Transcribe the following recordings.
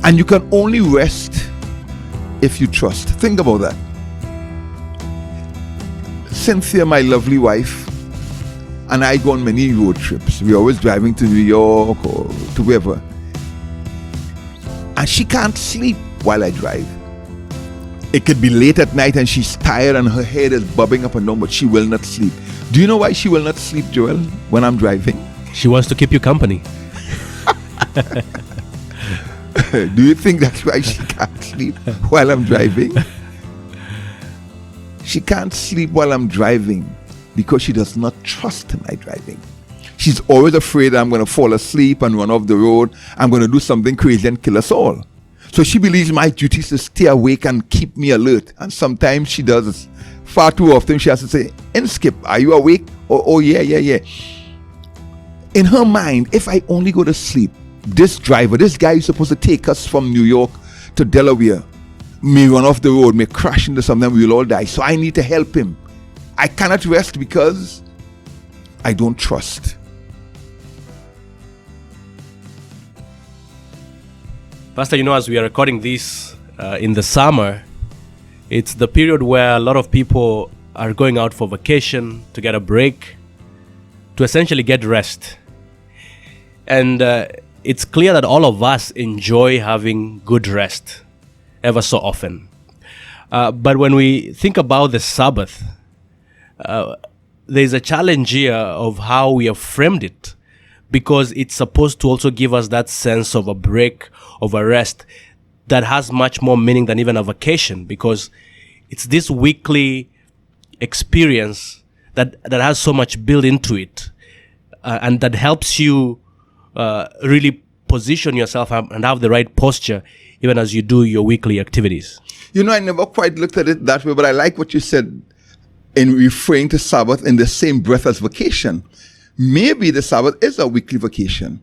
And you can only rest if you trust. Think about that. Cynthia, my lovely wife, and I go on many road trips. We're always driving to New York or to wherever. And she can't sleep while I drive. It could be late at night and she's tired and her head is bobbing up and down, but she will not sleep. Do you know why she will not sleep, Joel, when I'm driving? She wants to keep you company. Do you think that's why she can't sleep while I'm driving? She can't sleep while I'm driving because she does not trust my driving. She's always afraid I'm going to fall asleep and run off the road. I'm going to do something crazy and kill us all. So she believes my duty is to stay awake and keep me alert. And sometimes she does. Far too often she has to say, Skip, are you awake? Oh, yeah. In her mind, if I only go to sleep, this driver, this guy is supposed to take us from New York to Delaware, may run off the road, may crash into something, we will all die. So I need to help him. I cannot rest because I don't trust. Pastor, as we are recording this in the summer, it's the period where a lot of people are going out for vacation, to get a break, to essentially get rest. And it's clear that all of us enjoy having good rest ever so often. But when we think about the Sabbath, there's a challenge here of how we have framed it, because it's supposed to also give us that sense of a break, of a rest that has much more meaning than even a vacation, because it's this weekly experience that has so much built into it, and that helps you really position yourself and have the right posture even as you do your weekly activities. I never quite looked at it that way, but I like what you said in referring to Sabbath in the same breath as vacation. Maybe the Sabbath is a weekly vacation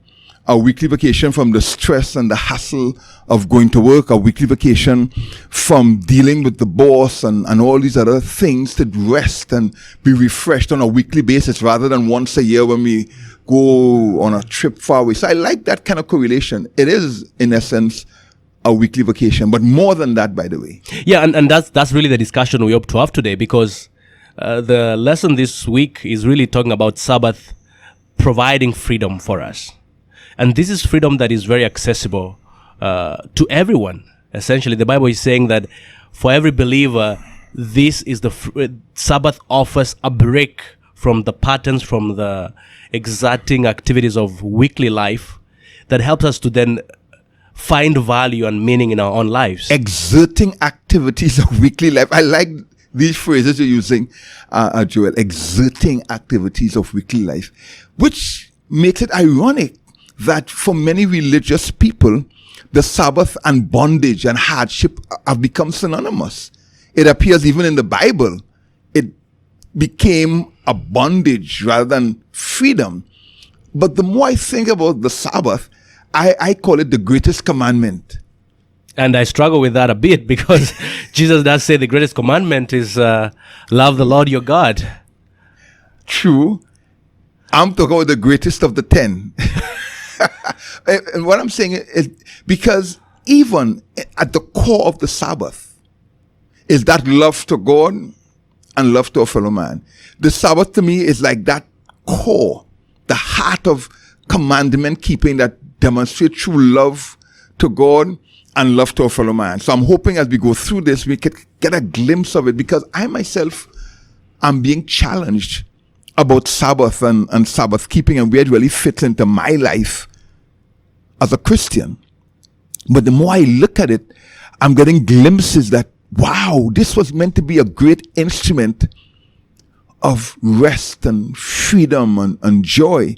from the stress and the hassle of going to work, a weekly vacation from dealing with the boss and all these other things, to rest and be refreshed on a weekly basis rather than once a year when we go on a trip far away. So I like that kind of correlation. It is, in essence, a weekly vacation, but more than that, by the way. Yeah, and that's really the discussion we hope to have today, because the lesson this week is really talking about Sabbath providing freedom for us. And this is freedom that is very accessible to everyone. Essentially, the Bible is saying that for every believer, this is Sabbath offers a break from the patterns, from the exacting activities of weekly life, that helps us to then find value and meaning in our own lives. Exerting activities of weekly life. I like these phrases you're using, Joel. Exerting activities of weekly life, which makes it ironic that for many religious people, the Sabbath and bondage and hardship have become synonymous. It appears even in the Bible, it became a bondage rather than freedom. But the more I think about the Sabbath, I call it the greatest commandment. And I struggle with that a bit, because Jesus does say the greatest commandment is love the Lord your God. True. I'm talking about the greatest of the 10. And what I'm saying is, because even at the core of the Sabbath is that love to God and love to a fellow man. The Sabbath to me is like that core, the heart of commandment keeping that demonstrates true love to God and love to a fellow man. So I'm hoping as we go through this, we could get a glimpse of it, because I myself am being challenged about Sabbath and Sabbath keeping and where it really fits into my life as a Christian. But the more I look at it, I'm getting glimpses that, wow, this was meant to be a great instrument of rest and freedom and joy.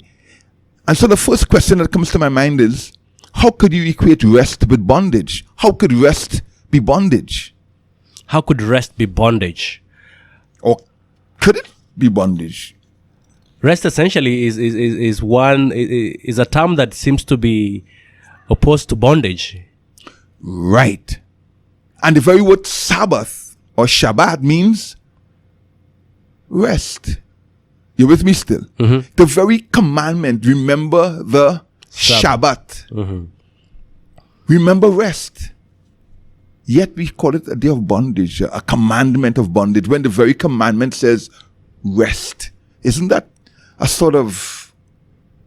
And so the first question that comes to my mind is, how could you equate rest with bondage? How could rest be bondage? How could rest be bondage? Or could it be bondage? Rest essentially is a term that seems to be opposed to bondage. Right. And the very word Sabbath or Shabbat means rest. You with me still? Mm-hmm. The very commandment, remember the Sabbath. Mm-hmm. Remember rest. Yet we call it a day of bondage, a commandment of bondage, when the very commandment says rest. Isn't that a sort of,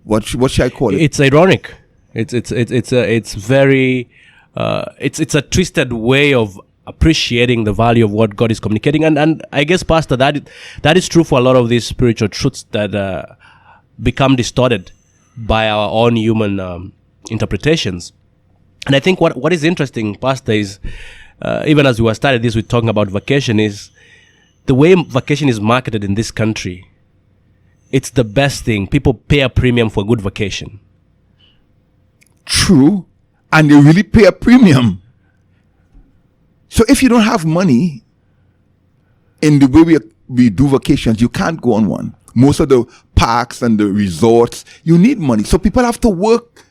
what should I call it? It's ironic. It's very it's a twisted way of appreciating the value of what God is communicating, and I guess, Pastor, that is true for a lot of these spiritual truths that become distorted by our own human interpretations. And I think what is interesting, Pastor, is even as we were started this with talking about vacation, is the way vacation is marketed in this country. It's the best thing. People pay a premium for a good vacation. True, and they really pay a premium. So if you don't have money, in the way we do vacations, you can't go on one. Most of the parks and the resorts, you need money. So people have to work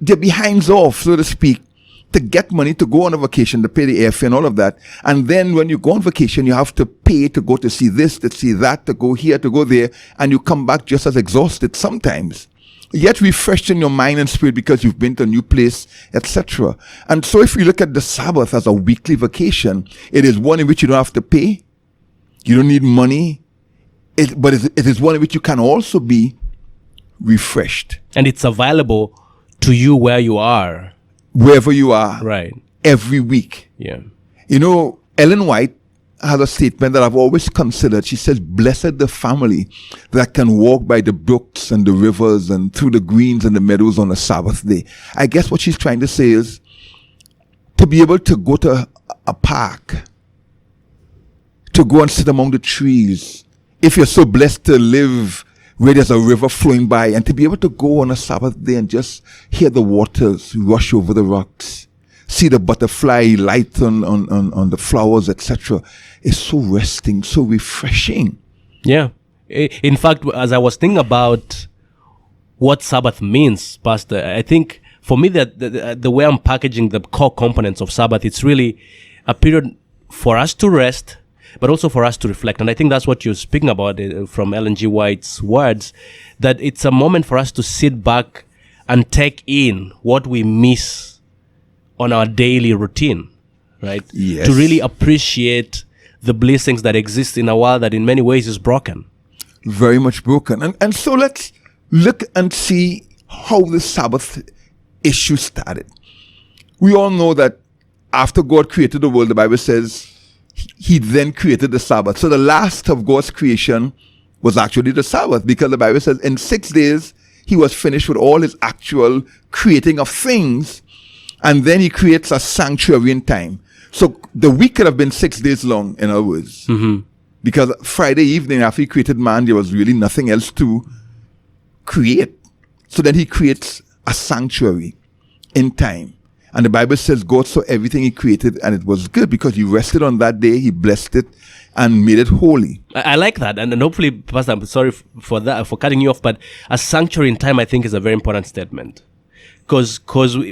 their behinds off, so to speak, to get money to go on a vacation, to pay the airfare and all of that. And then when you go on vacation, you have to pay to go to see this, to see that, to go here, to go there, and you come back just as exhausted sometimes. Yet refreshed in your mind and spirit because you've been to a new place, etc. And so if you look at the Sabbath as a weekly vacation, it is one in which you don't have to pay. You don't need money. But it is one in which you can also be refreshed. And it's available to you where you are. Wherever you are. Right. Every week. Yeah. You know, Ellen White has a statement that I've always considered. She says, blessed the family that can walk by the brooks and the rivers and through the greens and the meadows on a Sabbath day. I guess what she's trying to say is to be able to go to a park, to go and sit among the trees. If you're so blessed to live where there's a river flowing by, and to be able to go on a Sabbath day and just hear the waters rush over the rocks, see the butterfly light on the flowers, etc. It's so resting, so refreshing. Yeah. In fact, as I was thinking about what Sabbath means, Pastor, I think for me that the way I'm packaging the core components of Sabbath, it's really a period for us to rest, but also for us to reflect. And I think that's what you're speaking about from Ellen G. White's words, that it's a moment for us to sit back and take in what we miss on our daily routine, right? Yes. To really appreciate the blessings that exist in a world that in many ways is broken. Very much broken. And so let's look and see how the Sabbath issue started. We all know that after God created the world, the Bible says he then created the Sabbath. So the last of God's creation was actually the Sabbath, because the Bible says in 6 days he was finished with all his actual creating of things, and then he creates a sanctuary in time. So the week could have been 6 days long, in other words. Mm-hmm. Because Friday evening, after he created man, there was really nothing else to create. So then he creates a sanctuary in time. And the Bible says God saw everything he created and it was good, because he rested on that day, he blessed it and made it holy. I like that. And hopefully, Pastor, I'm sorry for that, for cutting you off, but a sanctuary in time, I think, is a very important statement. Because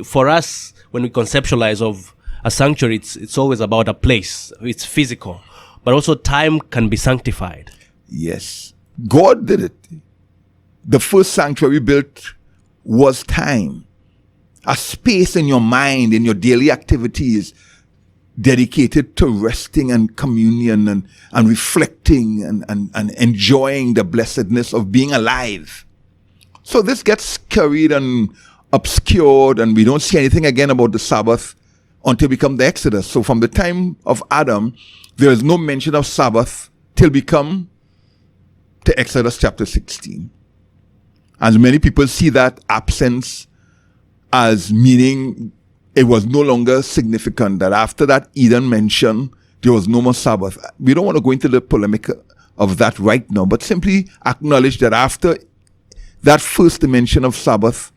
for us, when we conceptualize of a sanctuary, it's always about a place. It's physical. But also time can be sanctified. Yes. God did it. The first sanctuary built was time. A space in your mind, in your daily activities, dedicated to resting and communion and reflecting and enjoying the blessedness of being alive. So this gets carried and obscured, and we don't see anything again about the Sabbath until we come to Exodus. So from the time of Adam, there is no mention of Sabbath till we come to Exodus chapter 16. And many people see that absence as meaning it was no longer significant, that after that Eden mention, there was no more Sabbath. We don't want to go into the polemic of that right now, but simply acknowledge that after that first mention of Sabbath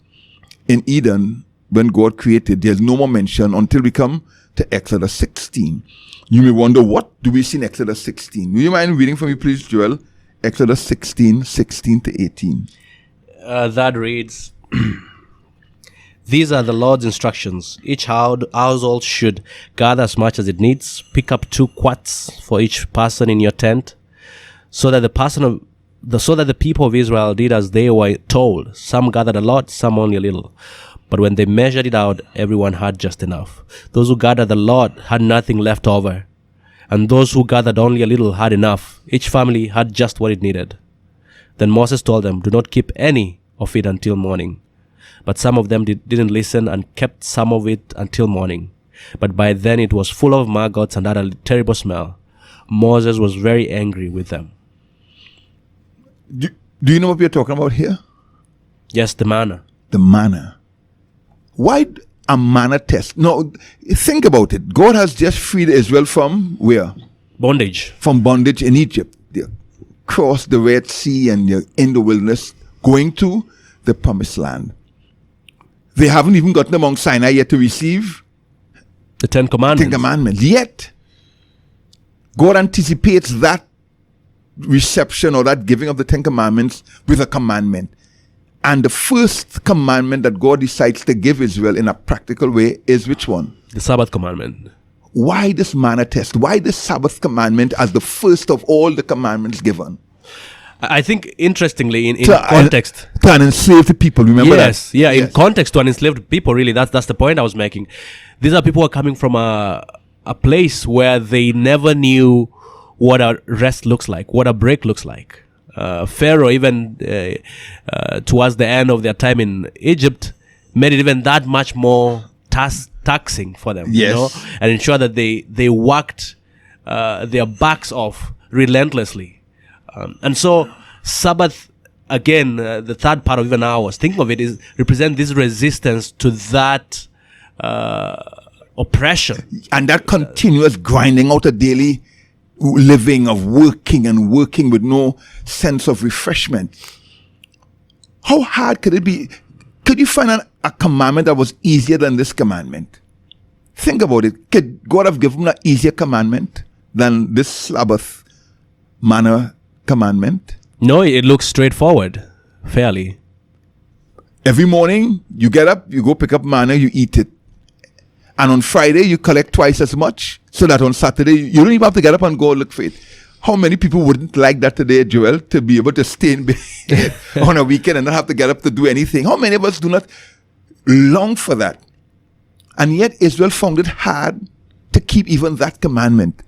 in Eden, when God created, there's no more mention until we come to Exodus 16. You may wonder, what do we see in Exodus 16? Will you mind reading for me, please, Joel? Exodus 16, 16 to 18. That reads, These are the Lord's instructions. Each household should gather as much as it needs. Pick up 2 quarts for each person in your tent, so that the people of Israel did as they were told. Some gathered a lot, some only a little. But when they measured it out, everyone had just enough. Those who gathered a lot had nothing left over. And those who gathered only a little had enough. Each family had just what it needed. Then Moses told them, "Do not keep any of it until morning." But some of them didn't listen and kept some of it until morning. But by then it was full of maggots and had a terrible smell. Moses was very angry with them. Do you know what we're talking about here? Yes, the manna. The manna. Why a manna test? No, think about it. God has just freed Israel from where? Bondage. From bondage in Egypt. They crossed the Red Sea and they're in the wilderness going to the promised land. They haven't even gotten to Mount Sinai yet to receive the Ten Commandments. Yet, God anticipates that reception or that giving of the Ten Commandments with a commandment. And the first commandment that God decides to give Israel in a practical way is which one? The Sabbath commandment. Why this manna test? Why this Sabbath commandment as the first of all the commandments given? I think, interestingly, in context... To an enslaved people, remember that? Yes, in context to an enslaved people, really, that's the point I was making. These are people who are coming from a place where they never knew what a rest looks like, what a break looks like. Pharaoh, even towards the end of their time in Egypt, made it even that much more taxing for them, and ensure that they worked their backs off relentlessly. And so Sabbath, again, the third part of even ours, think of it, is represent this resistance to that oppression. And that continuous grinding out a daily living of working and working with no sense of refreshment. How hard could it be? Could you find a commandment that was easier than this commandment? Think about it. Could God have given an easier commandment than this Sabbath manna commandment? No, it looks straightforward, fairly. Every morning, you get up, you go pick up manna, you eat it. And on Friday, you collect twice as much, so that on Saturday, you don't even have to get up and go look for it. How many people wouldn't like that today, Joel, to be able to stay in bed on a weekend and not have to get up to do anything? How many of us do not long for that? And yet, Israel found it hard to keep even that commandment.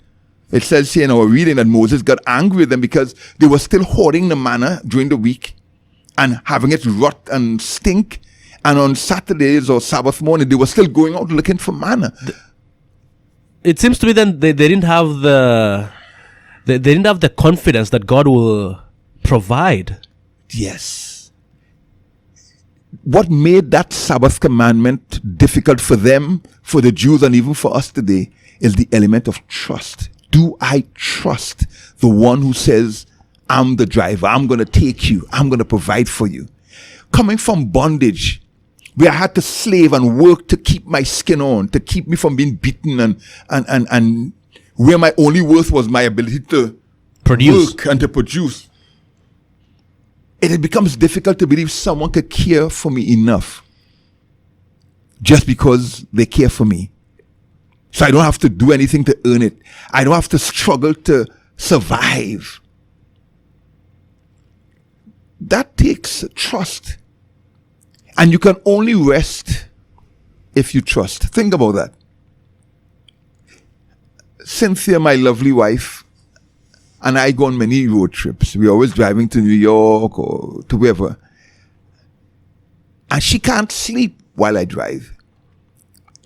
It says here in our reading that Moses got angry with them because they were still hoarding the manna during the week and having it rot and stink. And on Saturdays or Sabbath morning, they were still going out looking for manna. It seems to me then they didn't have the confidence that God will provide. Yes. What made that Sabbath commandment difficult for them, for the Jews, and even for us today, is the element of trust. Do I trust the one who says, I'm the driver, I'm going to take you, I'm going to provide for you? Coming from bondage, where I had to slave and work to keep my skin on, to keep me from being beaten, and where my only worth was my ability to work and to produce. It becomes difficult to believe someone could care for me enough just because they care for me. So I don't have to do anything to earn it. I don't have to struggle to survive. That takes trust. And you can only rest if you trust. Think about that. Cynthia, my lovely wife, and I go on many road trips. We're always driving to New York or to wherever. And she can't sleep while I drive.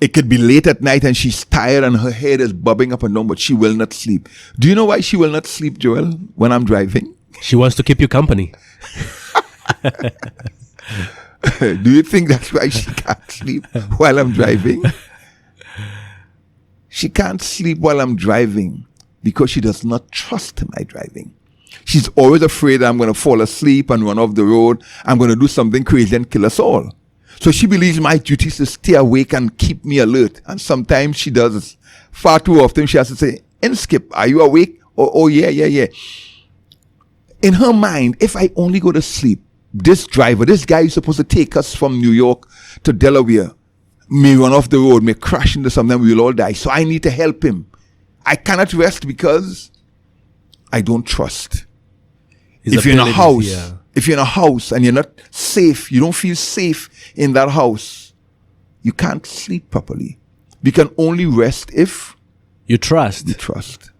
It could be late at night and she's tired and her head is bobbing up and down, but she will not sleep. Do you know why she will not sleep, Joel, when I'm driving? She wants to keep you company. Do you think that's why she can't sleep while I'm driving? She can't sleep while I'm driving because she does not trust my driving. She's always afraid I'm going to fall asleep and run off the road. I'm going to do something crazy and kill us all. So she believes my duty is to stay awake and keep me alert. And sometimes she does. Far too often she has to say, Skip, are you awake? Oh, yeah. In her mind, if I only go to sleep, this driver, this guy who's supposed to take us from New York to Delaware, may run off the road, may crash into something, we will all die. So I need to help him. I cannot rest because I don't trust. If you're in a house and you're not safe, you don't feel safe in that house, you can't sleep properly. You can only rest if You trust. you trust.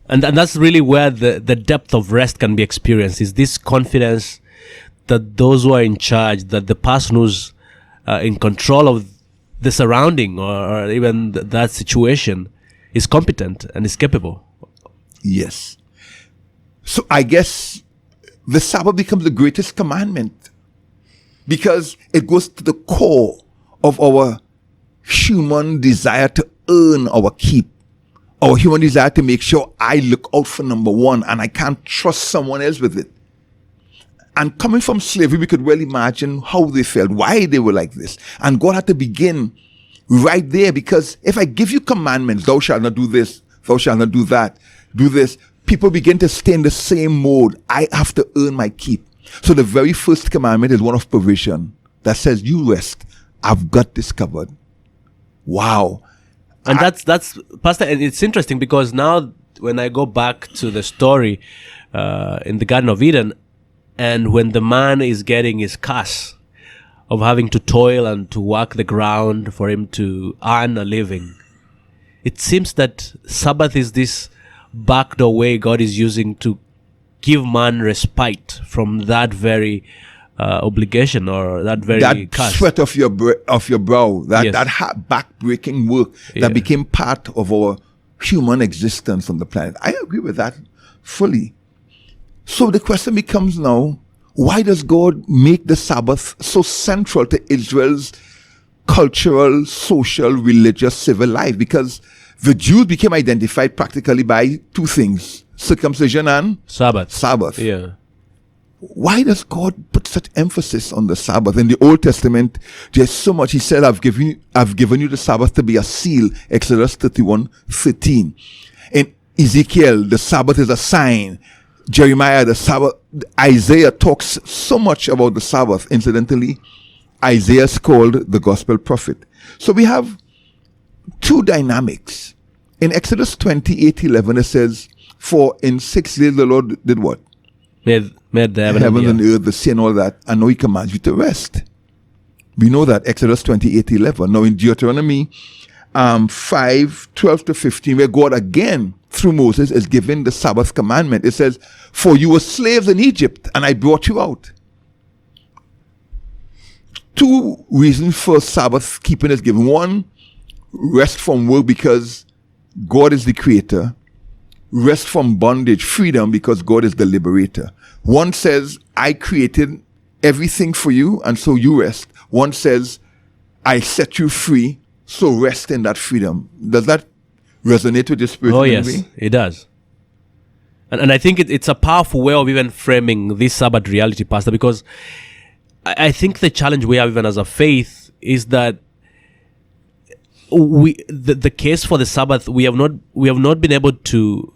And that's really where the depth of rest can be experienced, is this confidence that those who are in charge, that the person who's in control of the surrounding or even that situation is competent and is capable. Yes. So I guess the Sabbath becomes the greatest commandment because it goes to the core of our human desire to earn our keep. Our human desire to make sure I look out for number one and I can't trust someone else with it. And coming from slavery, we could well imagine how they felt, why they were like this. And God had to begin right there, because if I give you commandments, thou shalt not do this, thou shalt not do that, do this, people begin to stay in the same mode. I have to earn my keep. So the very first commandment is one of provision that says, you rest. I've got this covered. Wow. And that's Pastor, and it's interesting because now when I go back to the story in the Garden of Eden, and when the man is getting his curse of having to toil and to work the ground for him to earn a living, it seems that Sabbath is this backdoor way God is using to give man respite from that very obligation or that very that curse. sweat of your brow, that Yes. back-breaking work Yeah. that became part of our human existence on the planet. I agree with that fully. So the question becomes now, why does God make the Sabbath so central to Israel's cultural, social, religious, civil life? Because the Jews became identified practically by two things, circumcision and Sabbath. Yeah. Why does God put such emphasis on the Sabbath? In the Old Testament, there's so much. He said, I've given you the Sabbath to be a seal, Exodus 31:13. In Ezekiel, the Sabbath is a sign. Jeremiah, the Sabbath. Isaiah talks so much about the Sabbath. Incidentally, Isaiah is called the gospel prophet. So we have two dynamics. In Exodus 28:11, it says, for in 6 days the Lord did what? Made the Heaven and earth, the sea and all that, and now he commands you to rest. We know that, Exodus 28:11. Now in Deuteronomy 5:12-15, where God again, through Moses, is giving the Sabbath commandment. It says, for you were slaves in Egypt, and I brought you out. Two reasons for Sabbath keeping is given. One, rest from work because God is the creator. Rest from bondage, freedom, because God is the liberator. One says, I created everything for you, and so you rest. One says, I set you free, so rest in that freedom. Does that resonate with your spirit? Oh, yes, it does. And I think it's a powerful way of even framing this Sabbath reality, Pastor, because I think the challenge we have even as a faith is that the case for the Sabbath, we have not been able to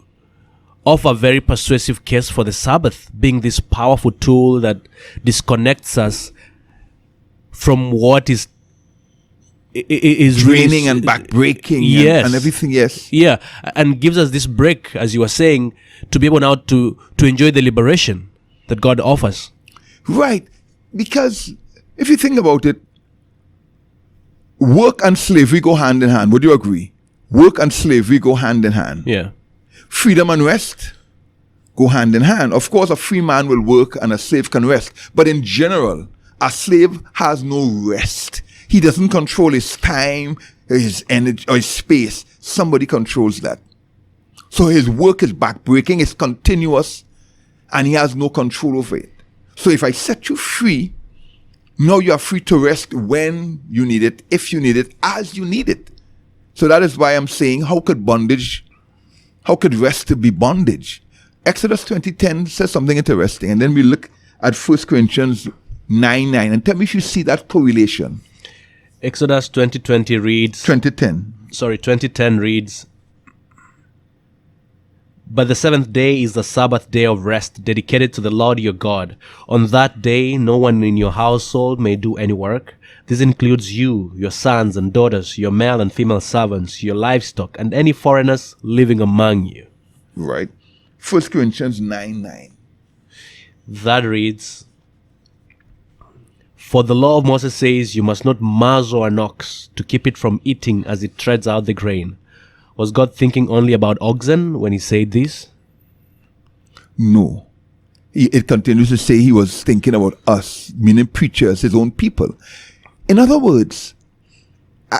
offer a very persuasive case for the Sabbath being this powerful tool that disconnects us from what is draining really, and backbreaking, yes, and everything. Yes, yeah, and gives us this break, as you were saying, to be able now to enjoy the liberation that God offers. Right, because if you think about it, work and slavery go hand in hand. Would you agree? Work and slavery go hand in hand. Yeah. Freedom and rest go hand in hand. Of course, a free man will work and a slave can rest. But in general, a slave has no rest. He doesn't control his time, his energy, or his space. Somebody controls that. So his work is backbreaking, it's continuous, and he has no control over it. So if I set you free, now you are free to rest when you need it, if you need it, as you need it. So that is why I'm saying, how could rest be bondage? Exodus 20:10 says something interesting, and then we look at 1 Corinthians 9:9, and tell me if you see that correlation. Exodus 20:10 reads, but the seventh day is the Sabbath day of rest, dedicated to the Lord your God. On that day, no one in your household may do any work. This includes you, your sons and daughters, your male and female servants, your livestock, and any foreigners living among you. Right. 1 Corinthians 9:9. That reads, For the law of Moses says, you must not muzzle an ox to keep it from eating as it treads out the grain. Was God thinking only about oxen when he said this? No. It continues to say he was thinking about us, meaning preachers, his own people. In other words,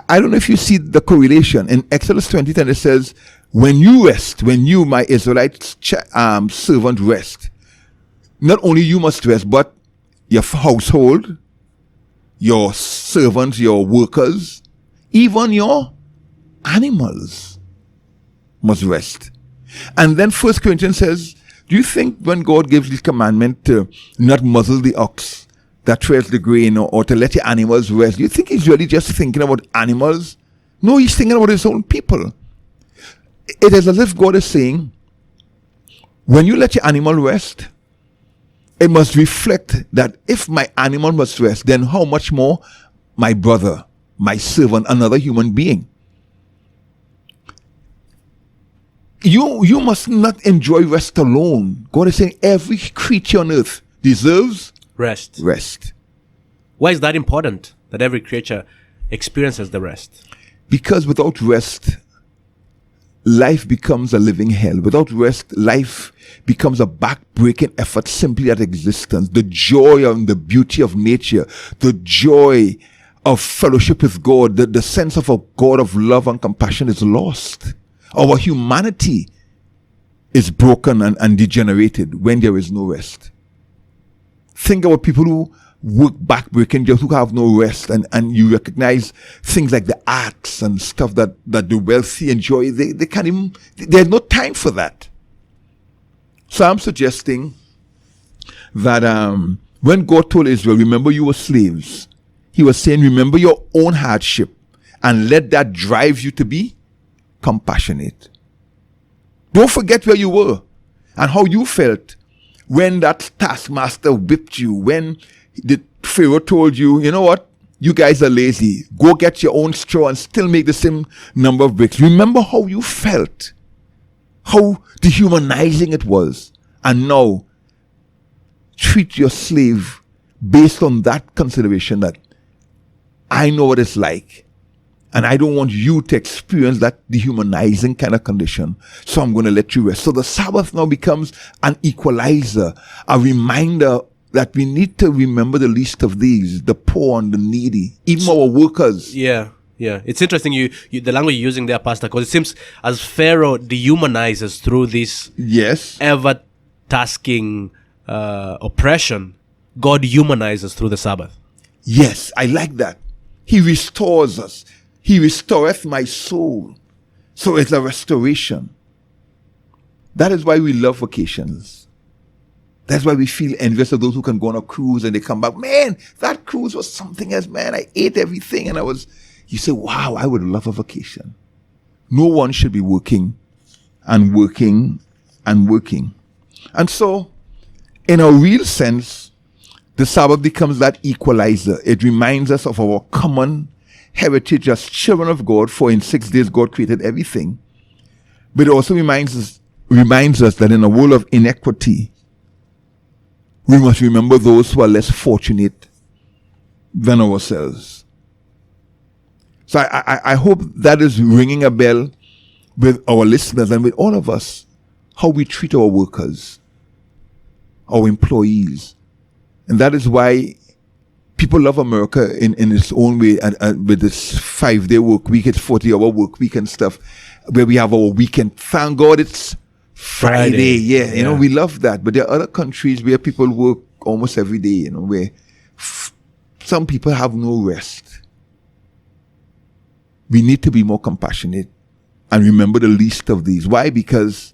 I don't know if you see the correlation. In Exodus 20:10, it says, when you rest, when you, my Israelite servant, rest, not only you must rest, but your household, your servants, your workers, even your animals must rest. And then 1 Corinthians says, do you think when God gives this commandment to not muzzle the ox that treads the grain, or to let your animals rest, do you think he's really just thinking about animals? No, he's thinking about his own people. It is as if God is saying, when you let your animal rest, it must reflect that if my animal must rest, then how much more my brother, my servant, another human being. You must not enjoy rest alone. God is saying every creature on earth deserves Rest. rest. Why is that important, that every creature experiences the rest? Because without rest, life becomes a living hell. Without rest, life becomes a back-breaking effort simply at existence. The joy and the beauty of nature, the joy of fellowship with God, the sense of a God of love and compassion is lost. Our humanity is broken and degenerated when there is no rest. Think about people who work back-breaking jobs, who have no rest, and you recognize things like the arts and stuff that the wealthy enjoy. They can't even, there's no time for that. So I'm suggesting that when God told Israel, remember you were slaves, he was saying, remember your own hardship and let that drive you to be compassionate. Don't forget where you were and how you felt when that taskmaster whipped you, when the Pharaoh told you, you know what, you guys are lazy, go get your own straw and still make the same number of bricks. Remember how you felt, how dehumanizing it was, and now treat your slave based on that consideration that I know what it's like. And I don't want you to experience that dehumanizing kind of condition. So I'm going to let you rest. So the Sabbath now becomes an equalizer, a reminder that we need to remember the least of these, the poor and the needy, even our workers. Yeah. It's interesting you the language you're using there, Pastor, because it seems as Pharaoh dehumanizes through this ever-tasking oppression, God humanizes through the Sabbath. Yes, I like that. He restores us. He restoreth my soul. So it's a restoration. That is why we love vacations. That's why we feel envious of those who can go on a cruise and they come back. Man, that cruise was something else, man. I ate everything and you say, wow, I would love a vacation. No one should be working and working and working. And so, in a real sense, the Sabbath becomes that equalizer. It reminds us of our common heritage as children of God, for in 6 days God created everything. But it also reminds us that in a world of inequity, we must remember those who are less fortunate than ourselves. So I hope that is ringing a bell with our listeners and with all of us, how we treat our workers, our employees. And that is why people love America in its own way, and with this 5-day work week, it's 40-hour work week and stuff, where we have our weekend. Thank God it's Friday. Yeah, you know, we love that. But there are other countries where people work almost every day, you know, where some people have no rest. We need to be more compassionate and remember the least of these. Why? Because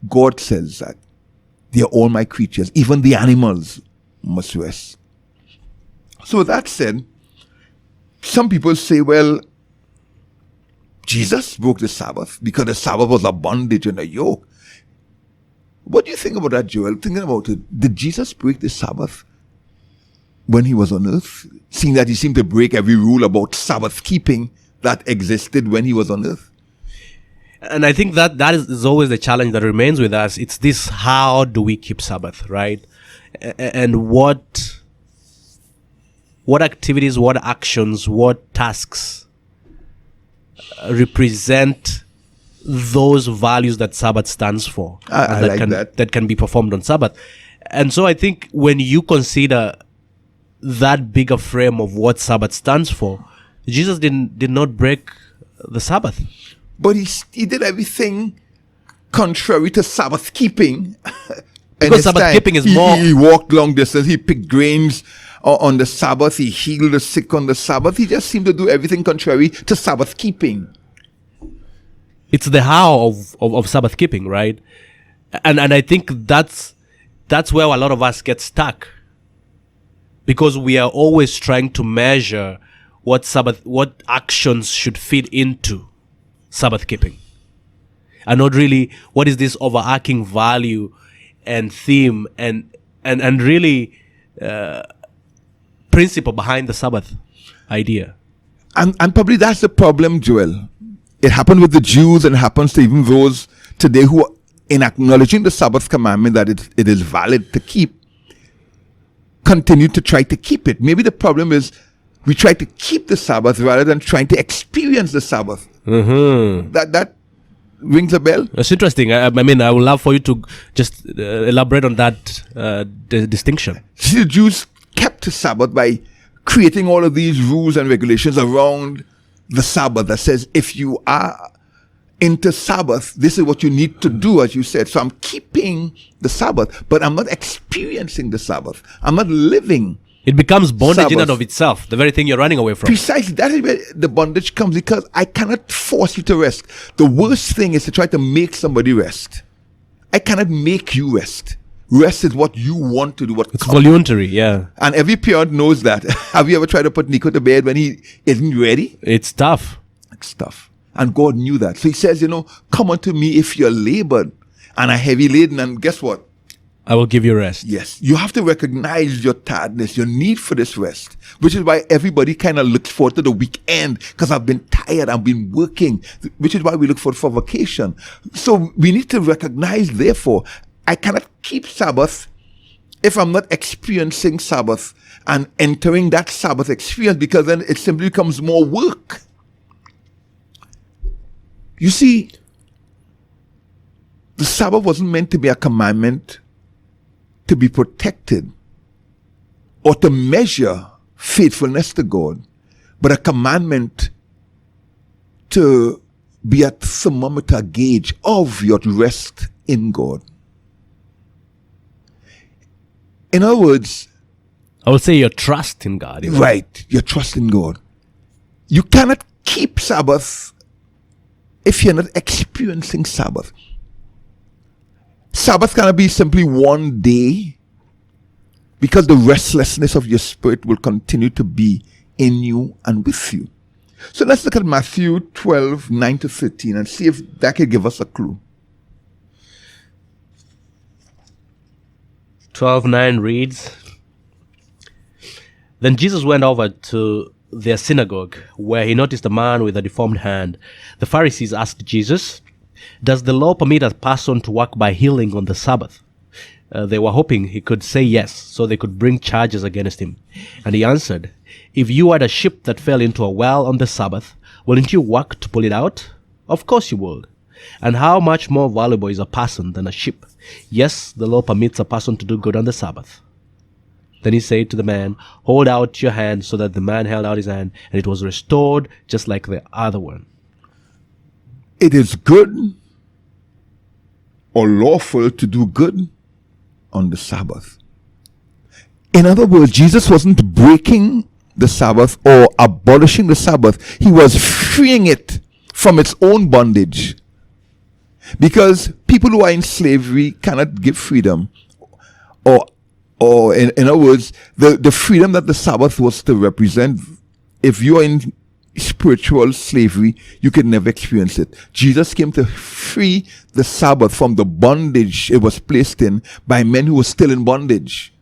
God says that they are all my creatures. Even the animals must rest. So with that said, some people say, well, Jesus broke the Sabbath because the Sabbath was a bondage and a yoke. What do you think about that, Joel? Thinking about it, did Jesus break the Sabbath when he was on earth? Seeing that he seemed to break every rule about Sabbath keeping that existed when he was on earth? And I think that is always the challenge that remains with us. It's this, how do we keep Sabbath, right? And what what activities, what actions, what tasks represent those values that Sabbath stands for. I and like that. That can be performed on Sabbath. And so I think when you consider that bigger frame of what Sabbath stands for, Jesus did not break the Sabbath. But he did everything contrary to Sabbath keeping. Because Sabbath keeping is more... He walked long distance. He picked grains on the Sabbath. He healed the sick on the Sabbath. He just seemed to do everything contrary to Sabbath keeping. It's the how of Sabbath keeping, right? And I think that's where a lot of us get stuck. Because we are always trying to measure what actions should fit into Sabbath keeping. And not really what is this overarching value and theme and really principle behind the Sabbath idea. And probably that's the problem, Joel. It happened with the Jews and happens to even those today who are in acknowledging the Sabbath commandment that it is valid to keep, continue to try to keep it. Maybe the problem is we try to keep the Sabbath rather than trying to experience the Sabbath. Mm-hmm. That rings a bell. That's interesting. I mean, I would love for you to just elaborate on that distinction. See, the Jews kept the Sabbath by creating all of these rules and regulations around the Sabbath that says if you are into Sabbath, this is what you need to do, as you said. So I'm keeping the Sabbath, but I'm not experiencing the Sabbath. I'm not living. It becomes bondage Sabbath. in and of itself, the very thing you're running away from. Precisely. That is where the bondage comes, because I cannot force you to rest. The worst thing is to try to make somebody rest. I cannot make you rest. Rest is what you want to do. It's voluntary, yeah. And every parent knows that. Have you ever tried to put Nico to bed when he isn't ready? It's tough. It's tough. And God knew that. So he says, come unto me if you're labored and are heavy laden. And guess what? I will give you rest. Yes. You have to recognize your tiredness, your need for this rest, which is why everybody kind of looks forward to the weekend, because I've been tired, I've been working, which is why we look for vacation. So we need to recognize, therefore, I cannot keep Sabbath if I'm not experiencing Sabbath and entering that Sabbath experience, because then it simply becomes more work. You see, the Sabbath wasn't meant to be a commandment to be protected or to measure faithfulness to God, but a commandment to be a thermometer gauge of your rest in God. In other words, I would say your trust in God. Right, your trust in God. You cannot keep Sabbath if you're not experiencing Sabbath. Sabbath cannot be simply one day, because the restlessness of your spirit will continue to be in you and with you. So let's look at Matthew 12, 9 to 13 and see if that could give us a clue. 12:9 reads, Then Jesus went over to their synagogue, where he noticed a man with a deformed hand. The Pharisees asked Jesus, Does the law permit a person to work by healing on the Sabbath? They were hoping he could say yes, so they could bring charges against him. And he answered, If you had a ship that fell into a well on the Sabbath, wouldn't you work to pull it out? Of course you would. And how much more valuable is a person than a ship? Yes, the law permits a person to do good on the Sabbath. Then he said to the man, Hold out your hand. So that the man held out his hand, and it was restored just like the other one. It is good or lawful to do good on the Sabbath. In other words, Jesus wasn't breaking the Sabbath or abolishing the Sabbath. He was freeing it from its own bondage. Because people who are in slavery cannot give freedom. Or in other words, the freedom that the Sabbath was to represent, if you are in spiritual slavery, you could never experience it. Jesus came to free the Sabbath from the bondage it was placed in by men who were still in bondage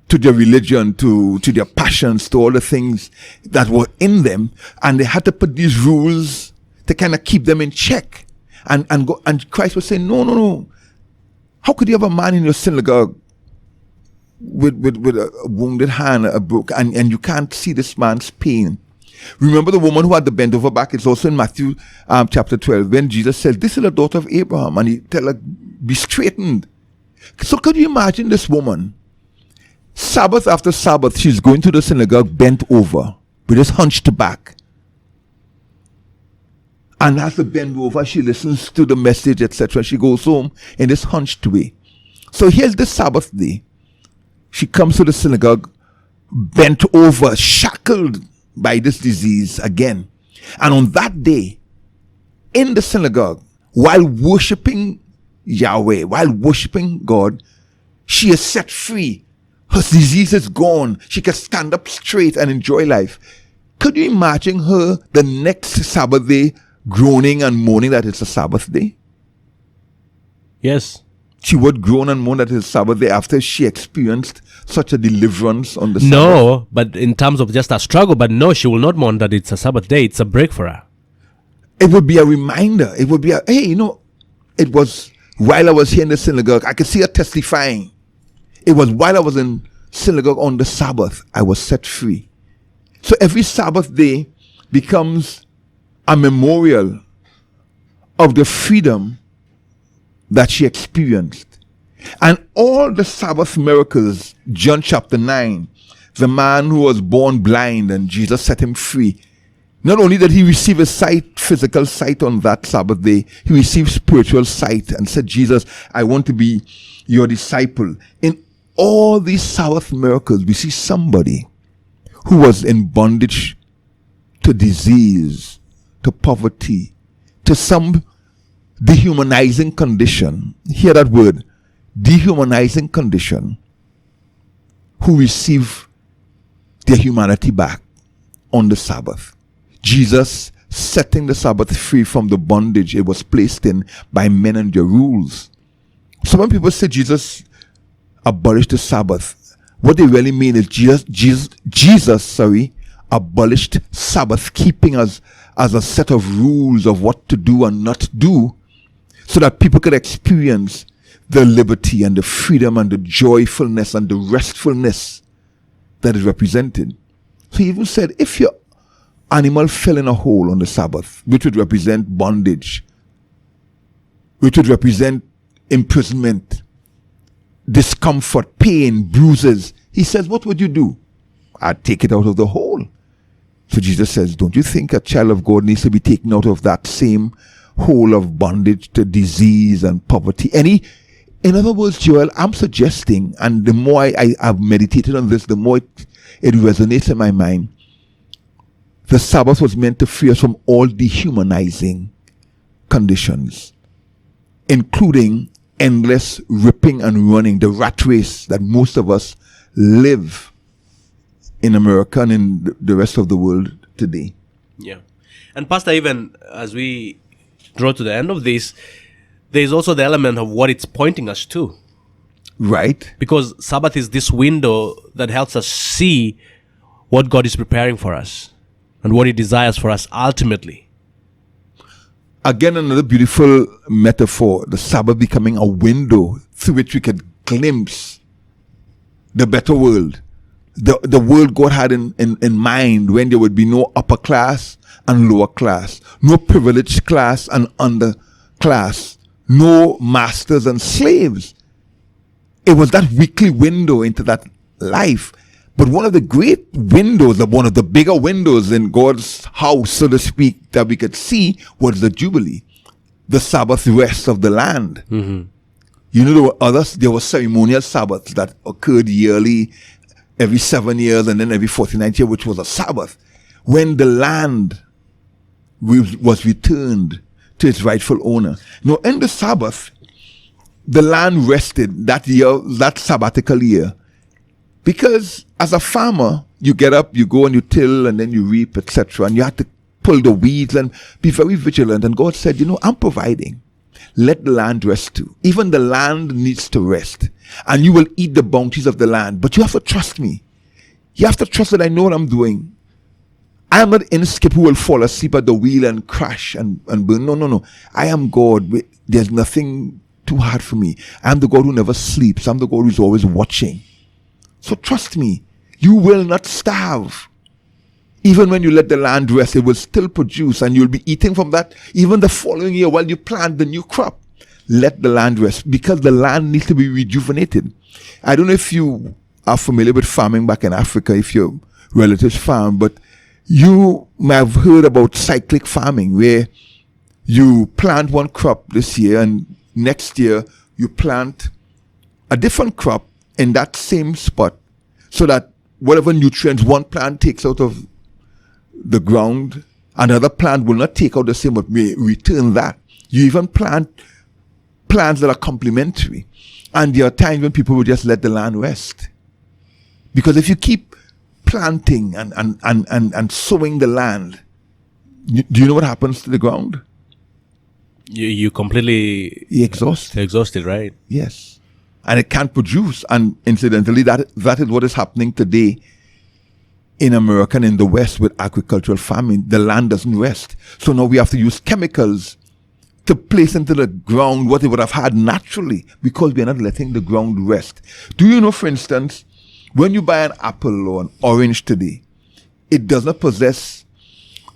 to their religion, to their passions, to all the things that were in them, and they had to put these rules to kind of keep them in check. And Christ was saying, no. How could you have a man in your synagogue with a wounded hand, a broke, and you can't see this man's pain. Remember the woman who had the bent over back? It's also in Matthew chapter 12, when Jesus said, this is the daughter of Abraham, and he tell her, be straightened. So could you imagine this woman? Sabbath after Sabbath, she's going to the synagogue bent over, with his hunched back. And as the bend over, she listens to the message, etc. She goes home in this hunched way. So here's the Sabbath day. She comes to the synagogue, bent over, shackled by this disease again. And on that day, in the synagogue, while worshiping Yahweh, while worshiping God, she is set free. Her disease is gone. She can stand up straight and enjoy life. Could you imagine her the next Sabbath day groaning and moaning that it's a Sabbath day? Yes. She would groan and moan that it's Sabbath day after she experienced such a deliverance on the Sabbath. No, but in terms of just a struggle, but no, she will not mourn that it's a Sabbath day. It's a break for her. It would be a reminder. It would be a, hey, it was while I was here in the synagogue, I could see her testifying. It was while I was in synagogue on the Sabbath, I was set free. So every Sabbath day becomes a memorial of the freedom that she experienced. And all the Sabbath miracles, John chapter 9, the man who was born blind and Jesus set him free. Not only did he receive a sight, physical sight on that Sabbath day, he received spiritual sight and said, Jesus, I want to be your disciple. In all these Sabbath miracles, we see somebody who was in bondage to disease, to poverty, to some dehumanizing condition. Hear that word, dehumanizing condition, who receive their humanity back on the Sabbath. Jesus setting the Sabbath free from the bondage it was placed in by men and their rules. So when people say Jesus abolished the Sabbath, what they really mean is Jesus abolished Sabbath keeping as a set of rules of what to do and not do, so that people could experience the liberty and the freedom and the joyfulness and the restfulness that is represented. So he even said, if your animal fell in a hole on the Sabbath, which would represent bondage, which would represent imprisonment, discomfort, pain, bruises, he says, what would you do? I'd take it out of the hole. So Jesus says, don't you think a child of God needs to be taken out of that same hole of bondage to disease and poverty? In other words, Joel, I'm suggesting, and the more I have meditated on this, the more it resonates in my mind. The Sabbath was meant to free us from all dehumanizing conditions, including endless ripping and running, the rat race that most of us live in America and in the rest of the world today. Yeah. And Pastor, even as we draw to the end of this, there's also the element of what it's pointing us to. Right. Because Sabbath is this window that helps us see what God is preparing for us and what He desires for us ultimately. Again, another beautiful metaphor, the Sabbath becoming a window through which we could glimpse the better world. The world God had in mind, when there would be no upper class and lower class, no privileged class and underclass, no masters and slaves. It was that weekly window into that life. But one of the great windows, one of the bigger windows in God's house, so to speak, that we could see was the Jubilee, the Sabbath rest of the land. Mm-hmm. You know, there were ceremonial Sabbaths that occurred yearly, every 7 years, and then every 49th year, which was a Sabbath, when the land was returned to its rightful owner. Now, in the Sabbath, the land rested that year, that sabbatical year, because as a farmer, you get up, you go and you till, and then you reap, etc., and you have to pull the weeds and be very vigilant. And God said, I'm providing. Let the land rest too. Even the land needs to rest. And you will eat the bounties of the land. But you have to trust me. You have to trust that I know what I'm doing. I am not an skip who will fall asleep at the wheel and crash and burn. No. I am God. There's nothing too hard for me. I am the God who never sleeps. I'm the God who's always watching. So trust me, you will not starve. Even when you let the land rest, it will still produce, and you'll be eating from that even the following year while you plant the new crop. Let the land rest, because the land needs to be rejuvenated. I don't know if you are familiar with farming back in Africa, if your relatives farm, but you may have heard about cyclic farming, where you plant one crop this year and next year you plant a different crop in that same spot, so that whatever nutrients one plant takes out of the ground, another plant will not take out the same, but may return that. You even plant plants that are complementary. And there are times when people will just let the land rest. Because if you keep planting and sowing the land, do you know what happens to the ground? You completely exhausted, right? Yes. And it can't produce. And incidentally, that is what is happening today in America and in the West with agricultural farming. The land doesn't rest. So now we have to use chemicals to place into the ground what it would have had naturally, because we are not letting the ground rest. Do you know, for instance, when you buy an apple or an orange today, it does not possess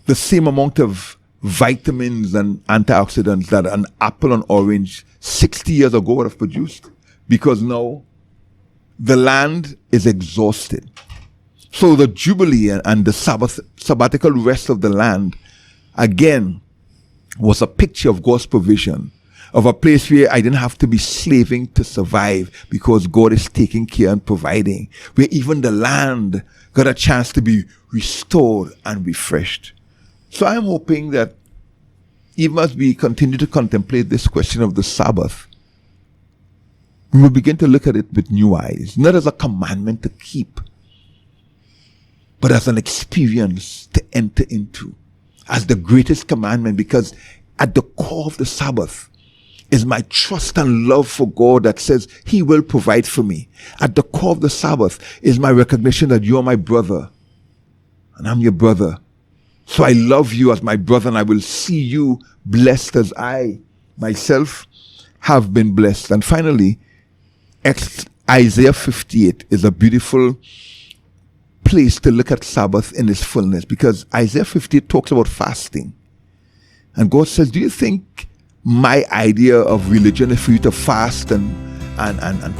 the same amount of vitamins and antioxidants that an apple and orange 60 years ago would have produced, because now the land is exhausted. So the Jubilee and the sabbatical rest of the land, again, was a picture of God's provision, of a place where I didn't have to be slaving to survive, because God is taking care and providing, where even the land got a chance to be restored and refreshed. So I'm hoping that even as we continue to contemplate this question of the Sabbath, we will begin to look at it with new eyes, not as a commandment to keep, but as an experience to enter into, as the greatest commandment, because at the core of the Sabbath is my trust and love for God that says He will provide for me. At the core of the Sabbath is my recognition that you are my brother and I'm your brother. So I love you as my brother, and I will see you blessed as I myself have been blessed. And finally, Isaiah 58 is a beautiful place to look at Sabbath in its fullness, because Isaiah 58 talks about fasting. And God says, do you think my idea of religion is for you to fast and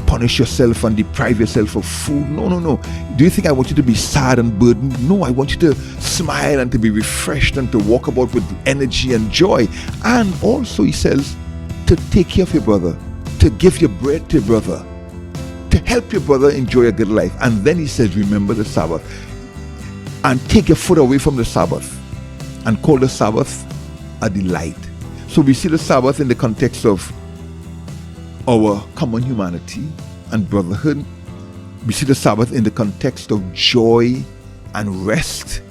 punish yourself and deprive yourself of food? No. Do you think I want you to be sad and burdened? No, I want you to smile and to be refreshed and to walk about with energy and joy. And also, he says, to take care of your brother, to give your bread to your brother, to help your brother enjoy a good life. And then he says, remember the Sabbath, and take your foot away from the Sabbath, and call the Sabbath a delight. So we see the Sabbath in the context of our common humanity and brotherhood. We see the Sabbath in the context of joy and rest,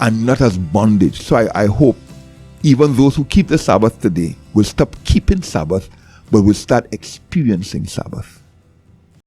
and not as bondage. So I hope even those who keep the Sabbath today will stop keeping Sabbath, but will start experiencing Sabbath.